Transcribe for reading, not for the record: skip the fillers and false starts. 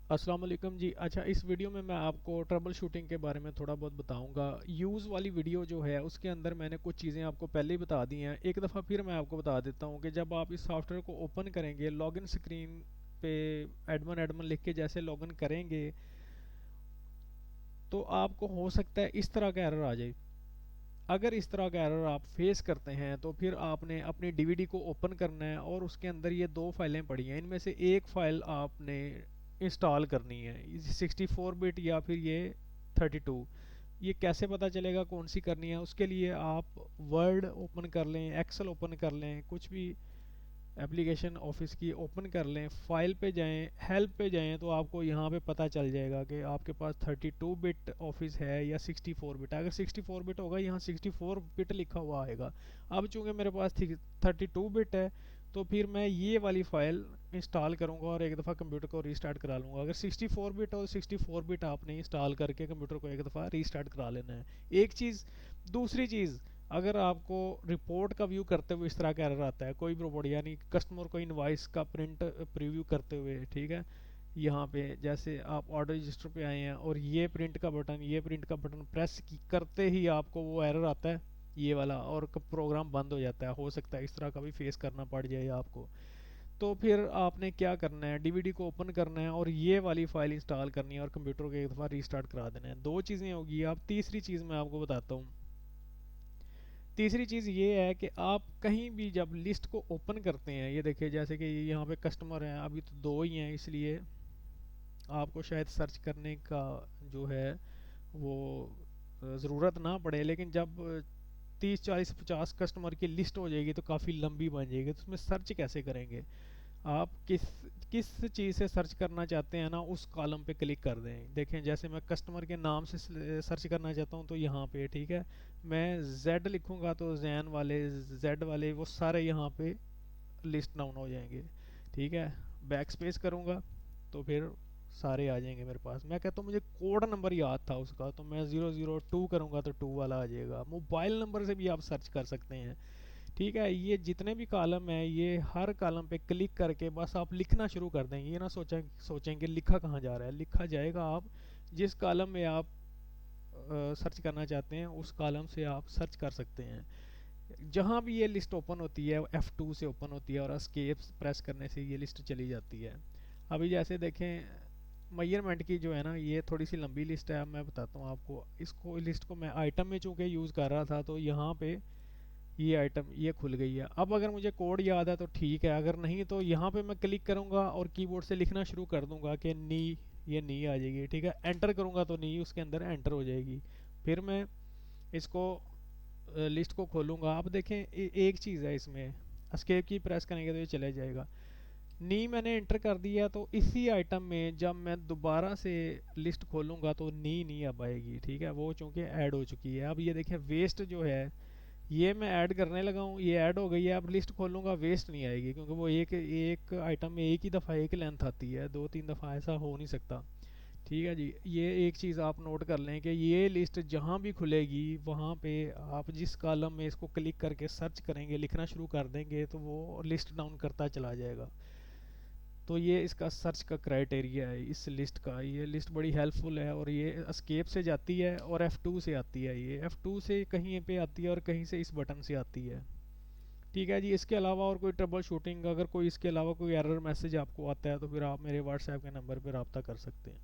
अस्सलाम वालेकुम जी। अच्छा, इस वीडियो में मैं आपको ट्रबल शूटिंग के बारे में थोड़ा बहुत बताऊंगा। यूज़ वाली वीडियो जो है उसके अंदर मैंने कुछ चीज़ें आपको पहले ही बता दी हैं। एक दफ़ा फिर मैं आपको बता देता हूं कि जब आप इस सॉफ्टवेयर को ओपन करेंगे, लॉगिन स्क्रीन पे एडमिन एडमिन लिख के जैसे लॉगिन करेंगे तो आपको हो सकता है इस तरह का एरर आ जाए। अगर इस तरह का एरर आप फेस करते हैं तो फिर आपने अपनी डीवीडी को ओपन करना है और उसके अंदर ये दो फाइलें पड़ी हैं, इनमें से एक फ़ाइल आपने इंस्टॉल करनी है, 64 बिट या फिर ये 32। ये कैसे पता चलेगा कौन सी करनी है? उसके लिए आप वर्ड ओपन कर लें, एक्सेल ओपन कर लें, कुछ भी एप्लीकेशन ऑफिस की ओपन कर लें, फाइल पे जाएं, हेल्प पे जाएं, तो आपको यहाँ पे पता चल जाएगा कि आपके पास 32 बिट ऑफिस है या 64 बिट। अगर 64 बिट होगा यहाँ 64 बिट लिखा हुआ आएगा। अब चूंकि मेरे पास 32 बिट है तो फिर मैं ये वाली फ़ाइल इंस्टॉल करूँगा और एक दफ़ा कंप्यूटर को रीस्टार्ट करा लूँगा। अगर 64 बिट और 64 बिट आपने इंस्टॉल करके कंप्यूटर को एक दफ़ा रीस्टार्ट करा लेना है। एक चीज़। दूसरी चीज़, अगर आपको रिपोर्ट का व्यू करते हुए इस तरह का एरर आता है, कोई भी रिपोर्ट यानी कस्टमर को इनवाइस का प्रिंट प्रीव्यू करते हुए, ठीक है, यहाँ पे जैसे आप ऑर्डर रजिस्टर पे आए हैं और ये प्रिंट का बटन प्रेस करते ही आपको वो एरर आता है ये वाला, और प्रोग्राम बंद हो जाता है। हो सकता है इस तरह का भी फेस करना पड़ जाए आपको। तो फिर आपने क्या करना है, डीवीडी को ओपन करना है और ये वाली फाइल इंस्टॉल करनी है और कंप्यूटर को एक दफ़ा रीस्टार्ट करा देना है। दो चीज़ें होगी। अब तीसरी चीज़ मैं आपको बताता हूँ। तीसरी चीज़ ये है कि आप कहीं भी जब लिस्ट को ओपन करते हैं, ये देखिए जैसे कि यहाँ पे कस्टमर हैं, अभी तो दो ही हैं, इसलिए आपको शायद सर्च करने का जो है वो ज़रूरत ना पड़े। लेकिन जब 30 40 50 कस्टमर की लिस्ट हो जाएगी तो काफ़ी लंबी बन जाएगी, तो उसमें सर्च कैसे करेंगे? आप किस किस चीज़ से सर्च करना चाहते हैं ना, उस कॉलम पे क्लिक कर दें। देखें जैसे मैं कस्टमर के नाम से सर्च करना चाहता हूँ तो यहाँ पे, ठीक है, मैं Z लिखूँगा तो जैन वाले, Z वाले, वो सारे यहाँ पे लिस्ट डाउन हो जाएंगे। ठीक है। बैक स्पेस करूँगा तो फिर सारे आ जाएंगे मेरे पास। मैं कहता हूँ मुझे कोड नंबर याद था उसका, तो मैं 002 करूँगा तो 2 वाला आ जाएगा। मोबाइल नंबर से भी आप सर्च कर सकते हैं। ठीक है। ये जितने भी कॉलम है, ये हर कॉलम पे क्लिक करके बस आप लिखना शुरू कर देंगे। ये ना सोचेंगे लिखा कहाँ जा रहा है। लिखा जाएगा, आप जिस कॉलम में आप सर्च करना चाहते हैं उस कॉलम से आप सर्च कर सकते हैं। जहाँ भी ये लिस्ट ओपन होती है F2 से ओपन होती है और एस्केप प्रेस करने से ये लिस्ट चली जाती है। अभी जैसे देखें, मेजरमेंट की जो है ना, ये थोड़ी सी लंबी लिस्ट है। अब मैं बताता हूँ आपको। इसको लिस्ट को मैं आइटम में चूँकि यूज़ कर रहा था तो यहाँ पे ये आइटम ये खुल गई है। अब अगर मुझे कोड याद है तो ठीक है, अगर नहीं तो यहाँ पे मैं क्लिक करूँगा और कीबोर्ड से लिखना शुरू कर दूंगा कि नी, ये नी आ जाएगी। ठीक है। एंटर करूँगा तो नी उसके अंदर एंटर हो जाएगी। फिर मैं इसको लिस्ट को खोलूँगा। अब देखें एक चीज़ है इसमें, एस्केप की प्रेस करेंगे तो ये चले जाएगा। नी मैंने एंटर कर दिया तो इसी आइटम में जब मैं दोबारा से लिस्ट खोलूँगा तो नी नहीं आ पाएगी। ठीक है, वो चूँकि ऐड हो चुकी है। अब ये देखें वेस्ट जो है, ये मैं ऐड करने लगा हूँ, ये ऐड हो गई है। अब लिस्ट खोलूँगा वेस्ट नहीं आएगी, क्योंकि वो एक एक आइटम में एक ही दफ़ा एक लेंथ आती है, दो तीन दफ़ा ऐसा हो नहीं सकता। ठीक है जी। ये एक चीज़ आप नोट कर लें कि ये लिस्ट जहाँ भी खुलेगी वहाँ पे आप जिस कॉलम में इसको क्लिक करके सर्च करेंगे, लिखना शुरू कर देंगे, तो वो लिस्ट डाउन करता चला जाएगा। तो ये इसका सर्च का क्राइटेरिया है इस लिस्ट का। ये लिस्ट बड़ी हेल्पफुल है और ये एस्केप से जाती है और F2 से आती है। ये F2 से कहीं पे आती है और कहीं से इस बटन से आती है। ठीक है जी। इसके अलावा और कोई ट्रबल शूटिंग, अगर कोई इसके अलावा कोई एरर मैसेज आपको आता है तो फिर आप मेरे व्हाट्सएप के नंबर पर रब्ता कर सकते हैं।